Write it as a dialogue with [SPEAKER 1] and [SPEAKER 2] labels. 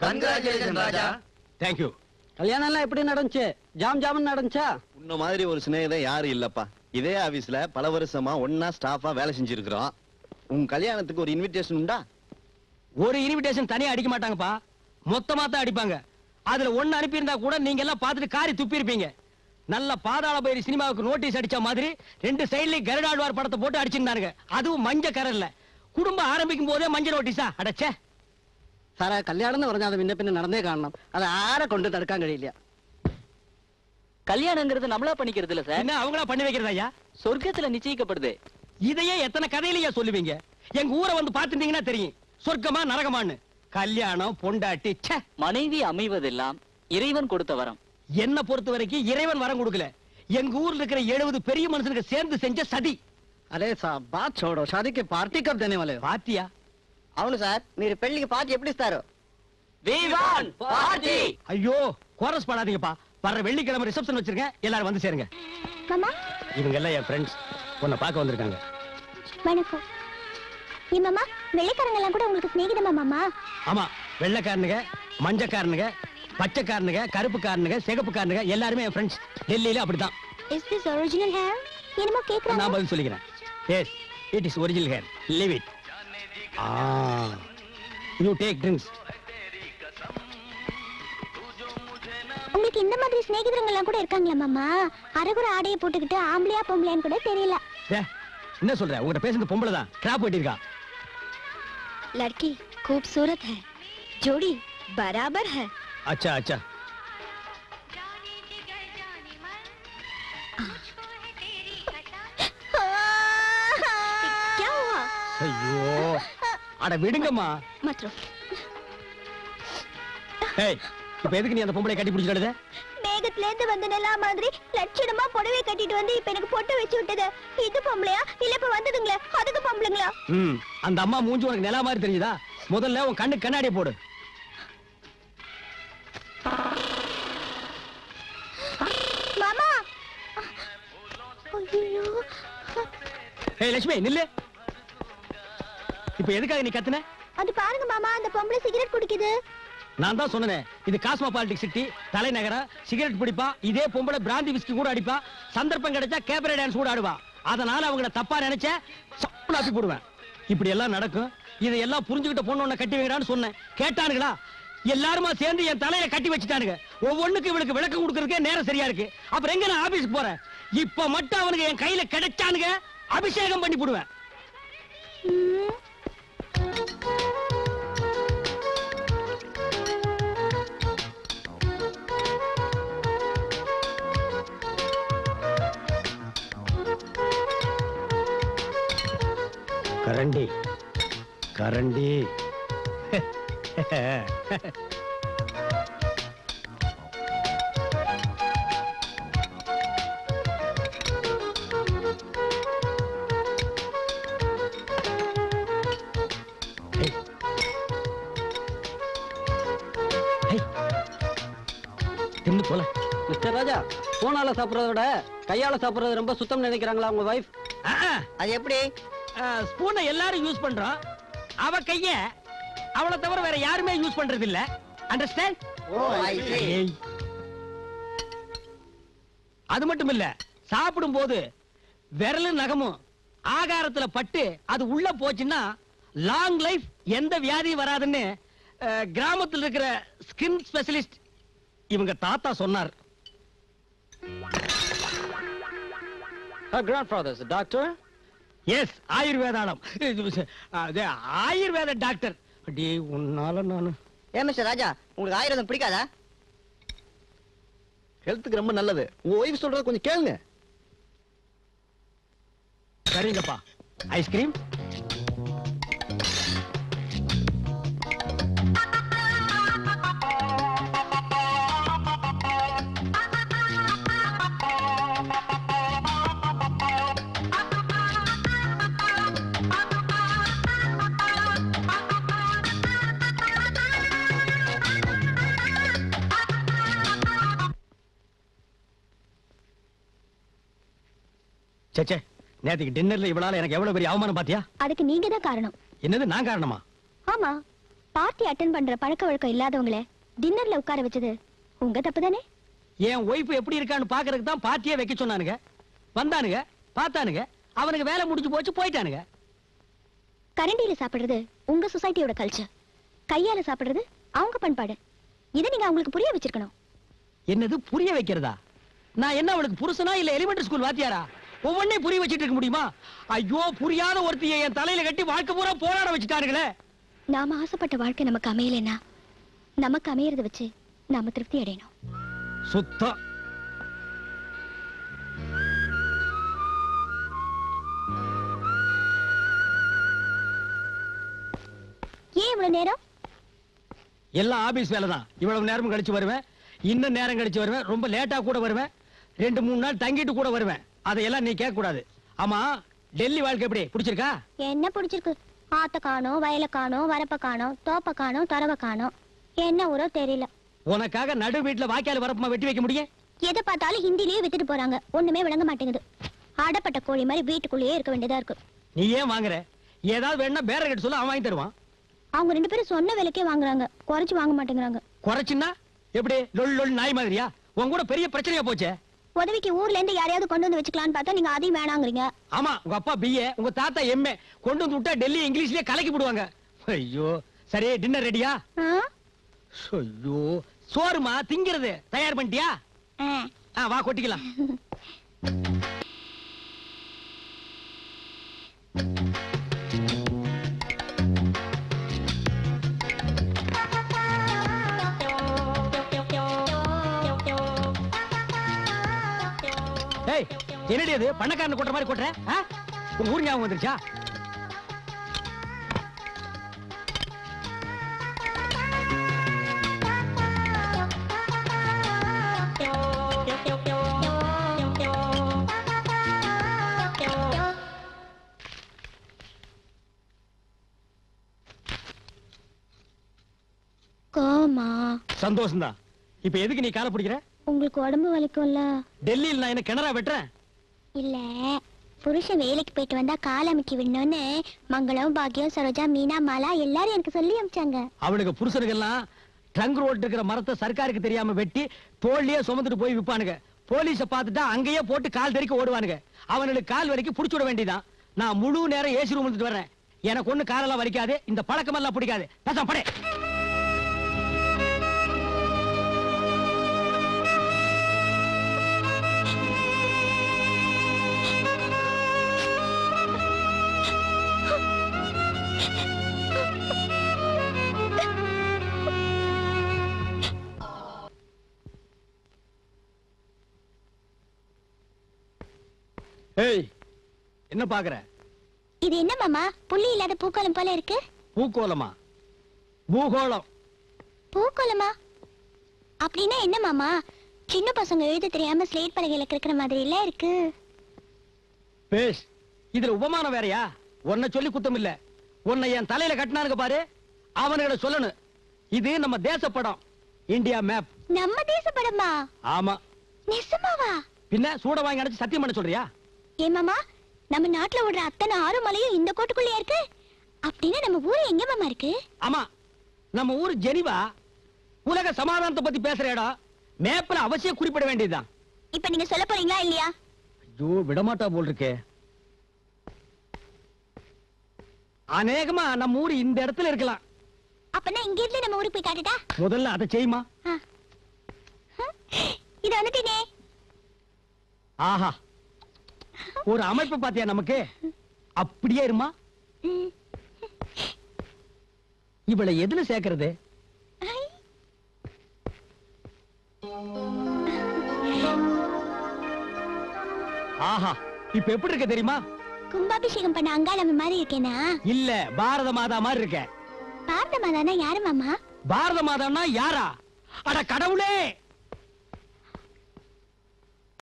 [SPEAKER 1] Congratulations, Raja.
[SPEAKER 2] Thank you.
[SPEAKER 3] கல்யாணம் எல்லாம் எப்படி நடந்துச்சு? ஜாம் நடந்துச்சா?
[SPEAKER 1] உன்ன மாதிரி ஒரு சிநேகிதன் யாரும் இல்லப்பா. இதே ஆபீஸ்ல பல வருஷமா ஒன்னா ஸ்டாஃபா வேலை செஞ்சிருக்கிறோம். உன் கல்யாணத்துக்கு ஒரு இன்விடேஷன் உண்டா?
[SPEAKER 2] ஒரு இன்விடேஷன் தனியா அடிக்க மாட்டாங்கப்பா, மொத்தமா தான் அடிப்பாங்க. அதுல ஒண்ணு அனுப்பி இருந்தா கூட நீங்க எல்லாம் பார்த்துட்டு காரி துப்பி இருப்பீங்க. நல்ல பாதாள பைரவி சினிமாவுக்கு நோட்டீஸ் அடிச்ச மாதிரி ரெண்டு சைடுலயும் கருடாழ்வார் படத்தை போட்டு அடிச்சிருந்தானுங்க. அதுவும் மஞ்ச கரல்ல. குடும்பம் ஆரம்பிக்கும் போதே மஞ்சள் நோட்டீஸா அடைச்சே.
[SPEAKER 3] സാറേ കല്യാണം എന്ന് പറഞ്ഞാൽ അത് പിന്നെ പിന്നെ നടന്നേ കാണണം. അത് ആരെ കൊണ്ട് തടുക്കാൻ കഴിയില്ല.
[SPEAKER 4] கல்யாணங்கிறது நம்மளா பண்ணிக்கிறது இல்ல சார்.
[SPEAKER 2] என்ன அவங்களா பண்ணி வைக்கிறதா ஐயா?
[SPEAKER 4] சொர்க்கத்துல நிச்சயிக்கப்படுது.
[SPEAKER 2] இதையே எத்தனை கதையிலயா சொல்லுவீங்க? எங்க ஊரை வந்து பாத்துட்டீங்கன்னா தெரியும் சொர்க்கமா நரகமான்னு. கல்யாணம் பொண்டாட்டி
[SPEAKER 4] மனைவி அமைவதெல்லாம் இறைவன் கொடுத்த வரம்.
[SPEAKER 2] என்ன பொறுத்த வரைக்கும் இறைவன் வரம் கொடுக்கல, எங்க ஊர்ல இருக்கிற 70 பெரிய மனுஷனுக்கு சேர்ந்து செஞ்ச சதி.
[SPEAKER 3] अरे साहब बात छोड़ो, शादी की पार्टी कब देने वाले हो?
[SPEAKER 2] பாத்தியா?
[SPEAKER 3] అవును సార్, మీరు పెళ్లికి పార్టీ ఎప్పుడు ఇస్తారు?
[SPEAKER 2] ஐயோ கோரஸ் பாடாதீங்கப்பா. வர்ற வெள்ளிக்கிழமை ரிசப்ஷன் வச்சிருக்கேன், எல்லாரும் வந்து சேருங்க.
[SPEAKER 5] மாமா,
[SPEAKER 2] இவங்க எல்லாம் என் ஃப்ரெண்ட்ஸ், உன்னை பார்க்க வந்திருக்காங்க.
[SPEAKER 5] வணக்கம். ஏ மாமா, வெள்ளைக்காரங்க எல்லாம் கூட உங்களுக்கு சிநேகிதமா மாமா?
[SPEAKER 2] ஆமா, வெள்ளைக்காரனுங்க, மஞ்சக்காரனுங்க, பச்சைக்காரனுங்க, கருப்புக்காரனுங்க, சிகப்புக்காரனுங்க எல்லாருமே என் ஃப்ரெண்ட்ஸ். டெல்லியில அப்படிதான்.
[SPEAKER 5] Is this original hair? என்னமோ கேக்குறாங்க.
[SPEAKER 2] நான் பதில் சொல்லிக்கிறேன். Yes, it is original hair. Leave it. You take drinks.
[SPEAKER 5] உங்களுக்கு இந்த மாதிரி சிநேகிதர்கள் எல்லாம் கூட இருக்காங்களா மாமா? அரகுற ஆடையை போட்டுக்கிட்டு ஆம்பளையா பொம்பளையான்னு கூட தெரியல.
[SPEAKER 2] என்ன சொல்ற? உங்ககிட்ட பேசுறது பொம்பளை தான். கிராப் வெட்டிருக்கா.
[SPEAKER 5] लड़की खूबसूरत है, जोड़ी बराबर है.
[SPEAKER 2] अच्छा अच्छा.
[SPEAKER 5] क्या हुआ?
[SPEAKER 2] ஐயோ அட விடுங்கம்மா.
[SPEAKER 5] मत रो.
[SPEAKER 2] ஏய், இப்போ எதுக்கு நீ அந்த பொம்பளை கட்டி பிடிச்சிடுத?
[SPEAKER 5] மேகத்துல இருந்து வந்த நிலா மாதிரி லட்சணமா புடவை கட்டிட்டு வந்து இப்ப எனக்கு பொட்டு வச்சு விட்டது. இது பொம்பளையா இல்ல இப்ப வந்ததுங்களே அதுக்கு பொம்பளைங்களா?
[SPEAKER 2] அந்த அம்மா மூஞ்சி உனக்கு நிலா மாதிரி தெரியுதா? முதல்ல உன் கண்ணு கண்ணாடியை போடு.
[SPEAKER 5] மாமா. ஐயோ.
[SPEAKER 2] ஏய் லட்சுமி நில்லு. இப்போ எதுக்காக நீ கத்துன?
[SPEAKER 5] அது பாருங்க மாமா, அந்த பொம்பளை சிகரெட் குடிக்குது.
[SPEAKER 2] நான் தான் சொன்னேன், இது காஸ்மோபாலிட்டிக் சிட்டி, தலைநகரம். சிகரெட் பிடிப்பா, இதே பொம்பளை பிராந்தி விஸ்கி கூட அடிப்பா, சந்தர்ப்பம் கிடைச்சா கேபரே டான்ஸ் கூட ஆடுவா. அதனால அவங்கள தப்பா நினைச்ச சப்புலாப்பி போடுவேன். இப்படி எல்லாம் நடக்கும். இதையெல்லாம் புரிஞ்சுக்கிட்ட பொண்ணு ஒண்ணு கட்டி வைக்கிறான்னு சொன்னேன். கேட்டானுங்களா? எல்லாருமா சேர்ந்து என் தலையை கட்டி வச்சுட்டானுங்க. ஒவ்வொன்னுக்கு இவளுக்கு விளக்கம் கொடுக்கறதுக்கே நேரம் சரியா இருக்கு. அப்புறம் எங்க நான் ஆபீஸ்க்கு போறேன்? இப்ப மட்டும் அவனுக்கு என் கையில கிடைச்சானுங்க, அபிஷேகம் பண்ணி போடுவேன். கரண்டி கரண்டி. தின்னு போல.
[SPEAKER 3] மிஸ்டர் ராஜா, போனால சாப்பிடுறத விட கையால சாப்பிடுறது ரொம்ப சுத்தம் நினைக்கிறாங்களா உங்க வைஃப்?
[SPEAKER 2] அது எப்படி? ஸ்பூனை எல்லாரும் யூஸ் பண்றோம், அவ கைய அவளை தவிர வேற யாருமே யூஸ் பண்றது இல்ல. அண்டர்ஸ்டாண்ட்? அது மட்டும் இல்ல, சாப்பிடும் போது விரலும் நகமும் ஆகாரத்துல பட்டு அது உள்ள போச்சுன்னா லாங் லைஃப், எந்த வியாதியும் வராதுன்னு கிராமத்தில் இருக்கிற ஸ்கின் ஸ்பெஷலிஸ்ட் இவங்க தாத்தா சொன்னார்.
[SPEAKER 3] grandfather is a doctor.
[SPEAKER 2] Yes, ஆயுர்வேதாளம். ஆயுர்வேத டாக்டர். அடி உன்னால நானு.
[SPEAKER 3] ஏன் மிஸ்டர் ராஜா, உங்களுக்கு ஆயுர்வேதம் பிடிக்காதா?
[SPEAKER 1] ஹெல்த்துக்கு ரொம்ப நல்லது. உங்க ஒய்ஃப் சொல்றத கொஞ்சம் கேளுங்க.
[SPEAKER 2] சரிங்கப்பா. ஐஸ்கிரீம்? சேச்சே, நேத்துக்கு டின்னர்ல இவளால எனக்கு எவ்வளவு பெரிய அவமானம் பாத்தியா?
[SPEAKER 5] அதுக்கு நீங்க தான் காரணம்.
[SPEAKER 2] என்னது நான் காரணமா?
[SPEAKER 5] ஆமா, பார்ட்டி அட்டெண்ட் பண்ற பழக்க வழக்கம் இல்லாதவங்களே டின்னர்ல உட்கார வச்சது உங்க தப்பு தானே?
[SPEAKER 2] என் ஒய்ஃப் எப்படி இருக்கான்னு பாக்குறதுக்கு தான் பார்ட்டியே வைக்க சொன்னானுங்க. வந்தானுங்க, பார்த்தானுங்க, அவனுக்கு வேலை முடிஞ்சு போச்சு, போயிட்டானுங்க.
[SPEAKER 5] கரண்டியில சாப்பிடுறது உங்க சொசைட்டியோட கல்ச்சர், கையால சாப்பிடுறது அவங்க பண்பாடு. இதை நீங்க அவங்களுக்கு புரிய வச்சிருக்கணும்.
[SPEAKER 2] என்னது புரிய வைக்கிறதா? நான் என்ன அவளுக்கு புருஷனா இல்ல எலிமெண்டரி ஸ்கூல் வாத்தியாரா? ஒவ்வொன்னையும் புரிய வச்சிட்டு இருக்க முடியுமா? ஐயோ, புரியாத ஒருத்தியை என் தலையில கட்டி வாழ்க்கை பூரா போராட வச்சுட்டானுங்களே.
[SPEAKER 5] நாம ஆசைப்பட்ட வாழ்க்கை நமக்கு அமையலைன்னா நமக்கு அமையறத வச்சு நாம திருப்தி அடையணும்.
[SPEAKER 2] சுத்தம்.
[SPEAKER 5] ஏன் இவ்வளவு நேரம்?
[SPEAKER 2] எல்லாம் ஆபீஸ் வேலை தான். இவ்வளவு நேரம் கழிச்சு வருவேன், இன்னும் நேரம் கழிச்சு வருவேன், ரொம்ப லேட்டா கூட வருவேன், 2-3 நாள் தங்கிட்டு கூட வருவேன். அதையெல்லாம் நீ கேட்க கூடாது. ஆமா, டெல்லி வாழ்க்கை எப்படி பிடிச்சிருக்கா?
[SPEAKER 5] என்ன பிடிச்சிருக்கு? ஆத்த காணோம், வயல காணோம், வரப்ப காணோம், தோப்ப காணோம், தரவ காணோம். என்ன ஊரோ தெரியல.
[SPEAKER 2] உனக்காக நடு வீட்டுல வாய்க்கால் வரப்பமா வெட்டி வைக்க முடியும்?
[SPEAKER 5] எதை பார்த்தாலும் ஹிந்திலேயே வித்துட்டு போறாங்க, ஒண்ணுமே விளங்க மாட்டேங்குது. அடப்பட்ட கோழி மாதிரி வீட்டுக்குள்ளேயே இருக்க வேண்டியதா இருக்கு.
[SPEAKER 2] நீ ஏன் வாங்குற? ஏதாவது வேணா பேர கிட்ட சொல்ல, அவன் வாங்கி தருவான்.
[SPEAKER 5] அவங்க 2 பேரும் சொன்ன விலைக்கே வாங்குறாங்க, குறைச்சு வாங்க மாட்டேங்கிறாங்க.
[SPEAKER 2] குறைச்சுன்னா எப்படி? லொல் லொல் நாய் மாதிரியா? உன் கூட பெரிய பிரச்சனையா போச்சே.
[SPEAKER 5] உதவிக்கு ஊர்ல இருந்து யாரையாவது கொண்டு வந்து வச்சுக்கலான்னு பார்த்தா நீங்க அதையும் வேணாங்கிறீங்க.
[SPEAKER 2] ஆமா, உங்க அப்பா BA, உங்க தாத்தா MA. கொண்டு வந்து விட்டா டெல்லி இங்கிலீஷ்லயே கலக்கி போடுவாங்க. ஐயோ, சரி, டின்னர் ரெடியா? ஐயோ, சோறுமா திங்கிறது தயார் பண்ணிட்டியா? வா கொட்டிக்கலாம். என்னடி அது பண்ணக்காரன் கொட்டுற மாதிரி கொட்டுற? உங்க ஊர் ஞாபகம் வந்துருச்சா?
[SPEAKER 5] கோமா
[SPEAKER 2] சந்தோஷம் தான். இப்ப எதுக்கு நீ காலை பிடிக்கிற?
[SPEAKER 5] உங்களுக்கு உடம்பு வலிக்கும்ல.
[SPEAKER 2] டெல்லியில் நான் என்ன கிணறா வெட்டுறேன்? இல்ல,
[SPEAKER 5] புருஷன் வேலைக்கு போயிட்டு வந்தா கால் அமுக்கி விடணும்னு மங்களம், பாக்கியம், சரோஜா, மீனா, மாலா எல்லாரும் எனக்கு சொல்லி அமிச்சாங்க.
[SPEAKER 2] அவனுக்கு புருஷனுக்கெல்லாம் ட்ரங்க் ரோட் இருக்கிற மரத்தை சர்க்காருக்கு தெரியாம வெட்டி தோல்லையே சுமந்துட்டு போய் விற்பானுங்க. போலீஸ பார்த்துட்டா அங்கேயே போட்டு கால் தெறிக்க ஓடுவானுங்க. அவனுக்கு கால் வரைக்கும் புடிச்சு விட வேண்டியதான். நான் முழு நேரம் ஏசி ரூம் எடுத்துட்டு வர்றேன். எனக்கு ஒண்ணு காலெல்லாம் வலிக்காது, இந்த பழக்கமெல்லாம் பிடிக்காது. பேசாம படே. ஏய், என்ன பாக்குற?
[SPEAKER 5] இது என்ன மாமா, புள்ளி இல்லாத பூக்கோளம் போல இருக்கு?
[SPEAKER 2] பூக்கோளமா? பூகோளம்.
[SPEAKER 5] பூக்கோளமா அப்படின்னா என்ன மாமா? சின்ன பசங்க எழுத தெரியாம ஸ்லேட் பலகையில கிடக்கிற மாதிரி இல்ல இருக்கு.
[SPEAKER 2] பேஷ், இதுல உபமானம் வேறயா? உன்னை சொல்லி குத்தம் இல்ல. உன்னை என் தலையில கட்டினானுங்க பாரு, அவனுங்களை சொல்லணும். இது நம்ம தேச படம், இந்தியா மேப்.
[SPEAKER 5] நம்ம தேச படமா?
[SPEAKER 2] ஆமா.
[SPEAKER 5] நிஜமாவா?
[SPEAKER 2] பின்ன சூட வாங்கி அடைச்சு சத்தியம் பண்ண சொல்றியா?
[SPEAKER 5] ஏ மாமா, நம்ம நாட்டுல ஓடுற அத்தனை ஆறு மலையும் இந்த கோட்டுக்குள்ளே இருக்கு. அப்படின்னா நம்ம ஊரு எங்க மாமா இருக்கு?
[SPEAKER 2] ஆமா, நம்ம ஊரு ஜெனிவா. உலக சமாதானத்தை பத்தி பேசுற இடம். மேப்ல அவசியம் குறிப்பிட வேண்டியதுதான்.
[SPEAKER 5] இப்ப நீங்க சொல்ல போறீங்களா இல்லையா?
[SPEAKER 2] ஐயோ, விடமாட்டா போல் இருக்கே. அநேகமா நம்ம ஊரு இந்த இடத்துல இருக்கலாம்.
[SPEAKER 5] அப்பனா இங்க இருந்து நம்ம ஊருக்கு போய் காட்டுட்டா?
[SPEAKER 2] முதல்ல அதை செய்யுமா.
[SPEAKER 5] இது வந்துட்டீனே.
[SPEAKER 2] ஆஹா, ஒரு அமைப்பு பாத்தியா நமக்கு? அப்படியே இருமா. இவளை எதுல சேர்க்கிறது? ஆஹா, இப்ப எப்படி இருக்க தெரியுமா?
[SPEAKER 5] கும்பாபிஷேகம் பண்ண அங்காளம்ம மாதிரி இருக்கேனா?
[SPEAKER 2] இல்ல, பாரத மாதா மாதிரி இருக்க.
[SPEAKER 5] பாரத மாதானா யாரு மாமா?
[SPEAKER 2] பாரத மாதான்னா யாரா? அட கடவுளே,